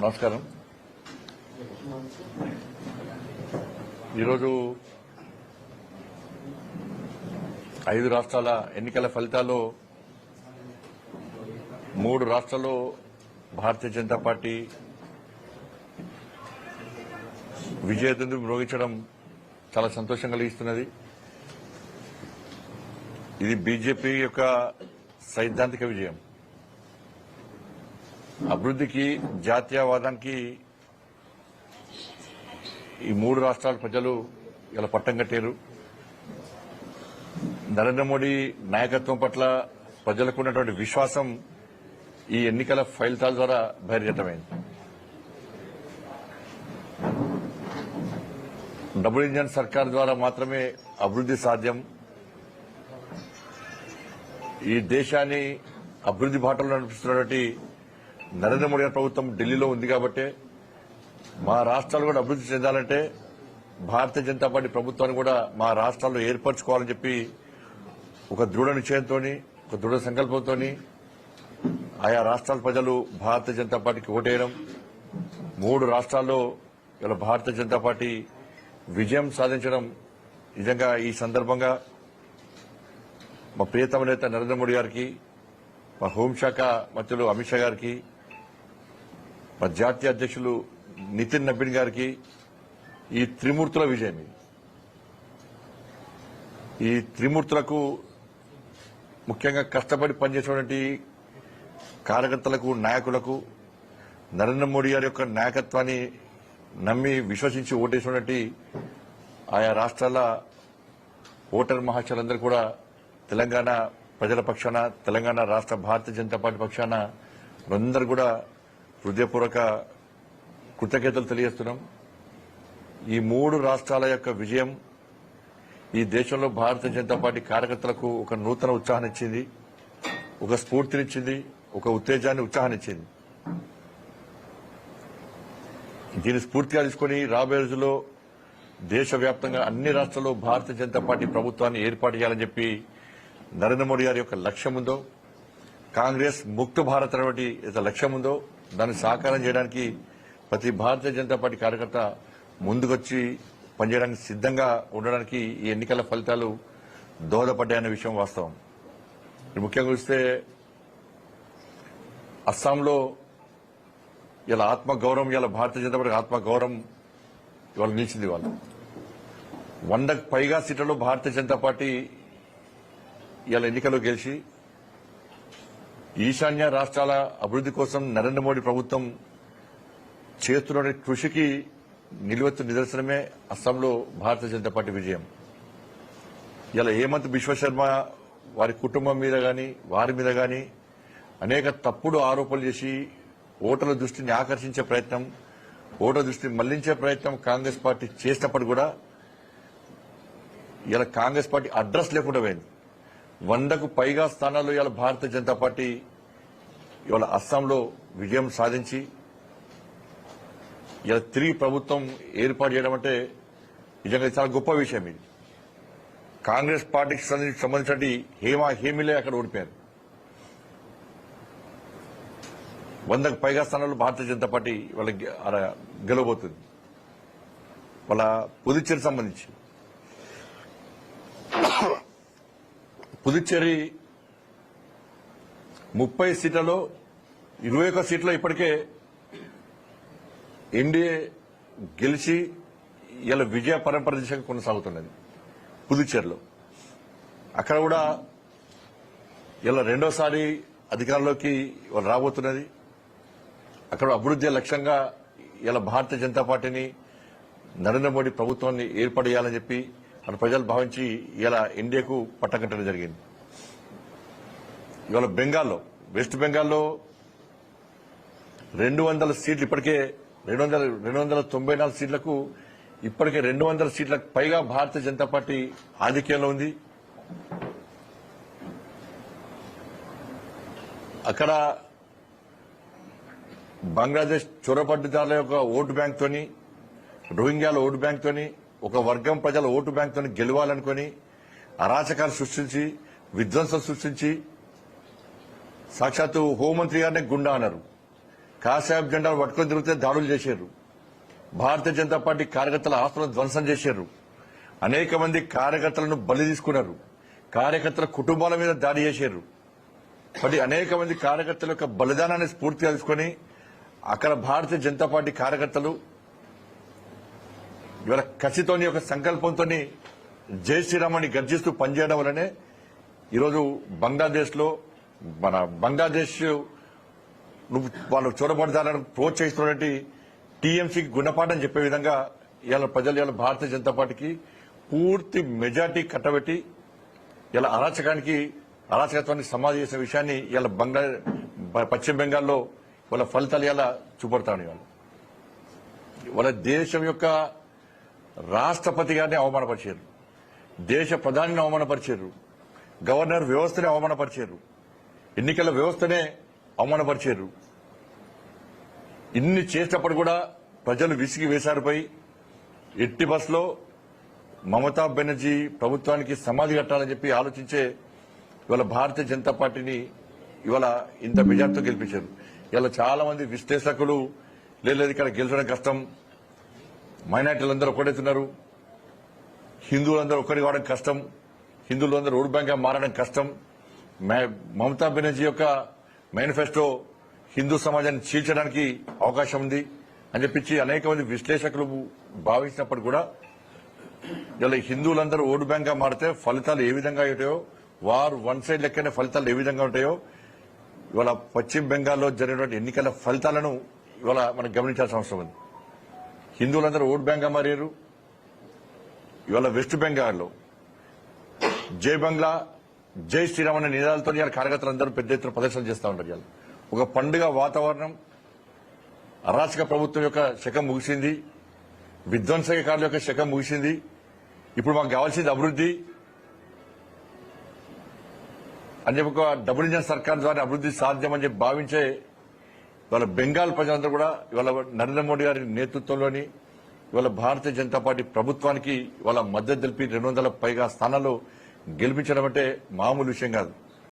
నమస్కారం. ఈరోజు 5 రాష్ట్రాల ఎన్నికల ఫలితాల్లో 3 రాష్ట్రాల్లో భారతీయ జనతా పార్టీ విజయదుందుబి మ్రోగించడం చాలా సంతోషం కలిగిస్తున్నది. ఇది బీజేపీ యొక్క సైద్ధాంతిక విజయం. అభివృద్ధికి, జాతీయవాదానికి ఈ 3 రాష్ట్రాల ప్రజలు ఇలా పట్టం కట్టారు. నరేంద్ర మోడీ నాయకత్వం పట్ల ప్రజలకు ఉన్నటువంటి విశ్వాసం ఈ ఎన్నికల ఫలితాల ద్వారా బహిర్గతమైంది. డబుల్ ఇంజన్ సర్కార్ ద్వారా మాత్రమే అభివృద్ది సాధ్యం. ఈ దేశాన్ని అభివృద్ది బాటలో నడిపిస్తున్నటువంటి నరేంద్ర మోడీ ప్రభుత్వం ఢిల్లీలో ఉంది కాబట్టి మా రాష్ట్రాలు కూడా అభివృద్ది చెందాలంటే భారతీయ జనతా పార్టీ ప్రభుత్వాన్ని కూడా మా రాష్ట్రాల్లో ఏర్పరచుకోవాలని చెప్పి ఒక దృఢ నిశ్చయంతో, ఒక దృఢ సంకల్పంతో ఆయా రాష్ట్రాల ప్రజలు భారతీయ జనతా పార్టీకి ఓటేయడం, 3 రాష్ట్రాల్లో ఇలా భారతీయ జనతా పార్టీ విజయం సాధించడం నిజంగా ఈ సందర్భంగా మా ప్రియతమ నేత నరేంద్ర మోడీ గారికి, మా హోంశాఖ మంత్రులు అమిత్ షా గారికి, మా జాతీయ అధ్యక్షులు నితిన్ నబీన్ గారికి ఈ త్రిమూర్తుల విజయం. ఈ త్రిమూర్తులకు ముఖ్యంగా కష్టపడి పనిచేసినటువంటి కార్యకర్తలకు, నాయకులకు, నరేంద్ర మోడీ గారి యొక్క నాయకత్వాన్ని నమ్మి విశ్వసించి ఓటేసినటువంటి ఆయా రాష్ట్రాల ఓటర్ మహాశయులందరూ కూడా తెలంగాణ ప్రజల పక్షాన, తెలంగాణ రాష్ట్ర భారతీయ జనతా పార్టీ పక్షాన అందరూ కూడా హృదయపూర్వక కృతజ్ఞతలు తెలియజేస్తున్నాం. ఈ 3 రాష్ట్రాల యొక్క విజయం ఈ దేశంలో భారతీయ జనతా పార్టీ కార్యకర్తలకు ఒక నూతన ఉత్సాహాన్ని ఇచ్చింది, ఒక స్ఫూర్తినిచ్చింది, ఒక ఉత్తేజాన్ని, ఉత్సాహాన్నిచ్చింది. దీన్ని స్ఫూర్తిగా తీసుకుని రాబోయే రోజుల్లో దేశవ్యాప్తంగా అన్ని రాష్ట్రాల్లో భారతీయ జనతా పార్టీ ప్రభుత్వాన్ని ఏర్పాటు చేయాలని చెప్పి నరేంద్ర మోడీ గారి యొక్క లక్ష్యం ఉందో, కాంగ్రెస్ ముక్త భారత్ అనేటువంటి లక్ష్యం ఉందో దాన్ని సాకారం చేయడానికి ప్రతి భారతీయ జనతా పార్టీ కార్యకర్త ముందుకొచ్చి పనిచేయడానికి సిద్దంగా ఉండడానికి ఈ ఎన్నికల ఫలితాలు దోహదపడ్డాయన్న విషయం వాస్తవం. ముఖ్యంగా చూస్తే అస్సాంలో ఇలా ఆత్మగౌరవం, ఇలా భారతీయ జనతా పార్టీ ఆత్మగౌరవం ఇవాళ నిలిచింది. వాళ్ళు 100కు పైగా సీట్లలో భారతీయ జనతా పార్టీ ఇవాళ ఎన్నికల్లో గెలిచి ఈశాన్య రాష్ట్రాల అభివృద్ది కోసం నరేంద్ర మోడీ ప్రభుత్వం చేస్తున్న కృషికి నిలువెత్తు నిదర్శనమే అస్సాంలో భారతీయ జనతా పార్టీ విజయం. ఇలా హేమంత్ బిశ్వశర్మ వారి కుటుంబం మీద గాని, వారి మీద గాని అనేక తప్పుడు ఆరోపణలు చేసి ఓటర్ల దృష్టిని ఆకర్షించే ప్రయత్నం, ఓటర్ల దృష్టిని మళ్లించే ప్రయత్నం కాంగ్రెస్ పార్టీ చేసినప్పుడు కూడా ఇలా కాంగ్రెస్ పార్టీ అడ్రస్ లేకుండా పోయింది. 100కు పైగా స్థానాల్లో ఇవాళ భారతీయ జనతా పార్టీ ఇవాళ అస్సాంలో విజయం సాధించి ఇలా తిరిగి ప్రభుత్వం ఏర్పాటు చేయడం అంటే నిజంగా చాలా గొప్ప విషయం. ఇది కాంగ్రెస్ పార్టీకి సంబంధించిన హేమీలే అక్కడ ఓడిపోయారు. 100కు పైగా స్థానాల్లో భారతీయ జనతా పార్టీ వాళ్ళ గెలవబోతుంది. వాళ్ళ పుదుచ్చేరి సంబంధించి పుదుచ్చేరి 30 సీట్లలో 21 సీట్లో ఇప్పటికే ఎన్డీఏ గెలిచి ఇలా విజయ పరంపర దిశగా కొనసాగుతున్నది. పుదుచ్చేరిలో అక్కడ కూడా ఇలా రెండోసారి అధికారంలోకి రాబోతున్నది. అక్కడ అభివృద్ధి లక్ష్యంగా ఇలా భారతీయ జనతా పార్టీని, నరేంద్ర మోడీ ప్రభుత్వాన్ని ఏర్పాటు చేయాలని చెప్పి మన ప్రజలు భావించి ఇలా ఎన్డీఏకు పట్టకట్టడం జరిగింది. ఇవాళ బెంగాల్లో, వెస్ట్ బెంగాల్లో 200 సీట్లు ఇప్పటికే 294 సీట్లకు ఇప్పటికే 200 సీట్లకు పైగా భారతీయ జనతా పార్టీ ఆధిక్యంలో ఉంది. అక్కడ బంగ్లాదేశ్ చొరబడ్డిదారుల యొక్క ఓటు బ్యాంక్ తోని, రోహింగ్యాల ఓటు బ్యాంక్ తోని, ఒక వర్గం ప్రజల ఓటు బ్యాంక్ తోని గెలవాలనుకుని అరాచకాలు సృష్టించి, విధ్వంసం సృష్టించి సాక్షాత్తు హోంమంత్రి గారినే గుండా అన్నారు. కాషాయపు జెండాలు పట్టుకొని తిరిగితే దాడులు చేశారు. భారతీయ జనతా పార్టీ కార్యకర్తల ఆస్తులను ధ్వంసం చేశారు. అనేక మంది కార్యకర్తలను బలి తీసుకున్నారు. కార్యకర్తల కుటుంబాల మీద దాడి చేశారు. మరి అనేక మంది కార్యకర్తల యొక్క బలిదానాన్ని స్ఫూర్తిగా తీసుకొని అక్కడ భారతీయ జనతా పార్టీ కార్యకర్తలు ఇవాళ కసితోని ఒక సంకల్పంతో జై శ్రీరామని గర్జిస్తూ పనిచేయడం వల్లనే ఈరోజు బంగ్లాదేశ్ వాళ్ళు చూడబడతారని ప్రోత్సహిస్తున్నటువంటి టీఎంసీకి గుణపాఠం చెప్పే విధంగా ఇవాళ ప్రజలు ఇవాళ భారతీయ జనతా పార్టీకి పూర్తి మెజార్టీ కట్టబెట్టి ఇలా అరాచకత్వానికి సమాధి చేసిన విషయాన్ని ఇలా పశ్చిమ బెంగాల్లో వాళ్ళ ఫలితాలు ఇలా చూపడతాను. వాళ్ళ దేశం యొక్క రాష్ట్రపతి గారిని అవమానపరిచారు, దేశ ప్రధానిని అవమానపరిచారు, గవర్నర్ వ్యవస్థనే అవమానపరిచారు, ఎన్నికల వ్యవస్థనే అవమానపరిచారు. ఇన్ని చేసినప్పుడు కూడా ప్రజలు విసిగి వేశారుపై ఎట్టి బస్లో మమతా బెనర్జీ ప్రభుత్వానికి సమాధి కట్టాలని చెప్పి ఆలోచించే ఇవాళ భారతీయ జనతా పార్టీని ఇవాళ ఇంత మెజార్టీతో గెలిపించారు. ఇవాళ చాలా మంది విశ్లేషకులు లేదు ఇక్కడ గెలిచడం కష్టం, మైనార్టీలందరూ ఒక్కడైతున్నారు, హిందువులందరూ ఒక్కడి కావడం కష్టం, హిందువులందరూ ఓటు బ్యాంక్ గా మారడం కష్టం, మమతా బెనర్జీ యొక్క మేనిఫెస్టో హిందూ సమాజాన్ని చీల్చడానికి అవకాశం ఉంది అని చెప్పించి అనేక మంది విశ్లేషకులు భావించినప్పుడు కూడా ఇలా హిందువులందరూ ఓటు బ్యాంక్ గా మారితే ఫలితాలు ఏ విధంగా ఉంటాయో, వారు వన్ సైడ్ లెక్కనే ఫలితాలు ఏ విధంగా ఉంటాయో ఇవాళ పశ్చిమ బెంగాల్లో జరిగినటువంటి ఎన్నికల ఫలితాలను ఇవాళ మనం గమనించాల్సిన అవసరం ఉంది. హిందువులందరూ ఓటు బ్యాంక్ గా మారారు. ఇవాళ వెస్ట్ బెంగాల్లో జై బంగ్లా జై శ్రీరామ్ అనే నినాదాలతో ఇవాళ కార్యకర్తలందరూ పెద్ద ఎత్తున ప్రదర్శన చేస్తూ ఉంటారు. ఇవాళ ఒక పండుగ వాతావరణం, అరాచక ప్రభుత్వం యొక్క శకం ముగిసింది, విధ్వంసకారుల యొక్క శకం ముగిసింది. ఇప్పుడు మాకు కావాల్సింది అభివృద్ధి అని చెప్పి ఒక డబుల్ ఇంజన్ సర్కార్ ద్వారా అభివృద్ధి సాధ్యమని చెప్పి భావించే ఇవాళ బెంగాల్ ప్రజలందరూ కూడా ఇవాళ నరేంద్ర మోడీ గారి నేతృత్వంలోని ఇవాళ భారతీయ జనతా పార్టీ ప్రభుత్వానికి ఇవాళ మద్దతు తెలిపి 200 పైగా స్థానాల్లో గెలిపించడం అంటే మామూలు విషయం కాదు.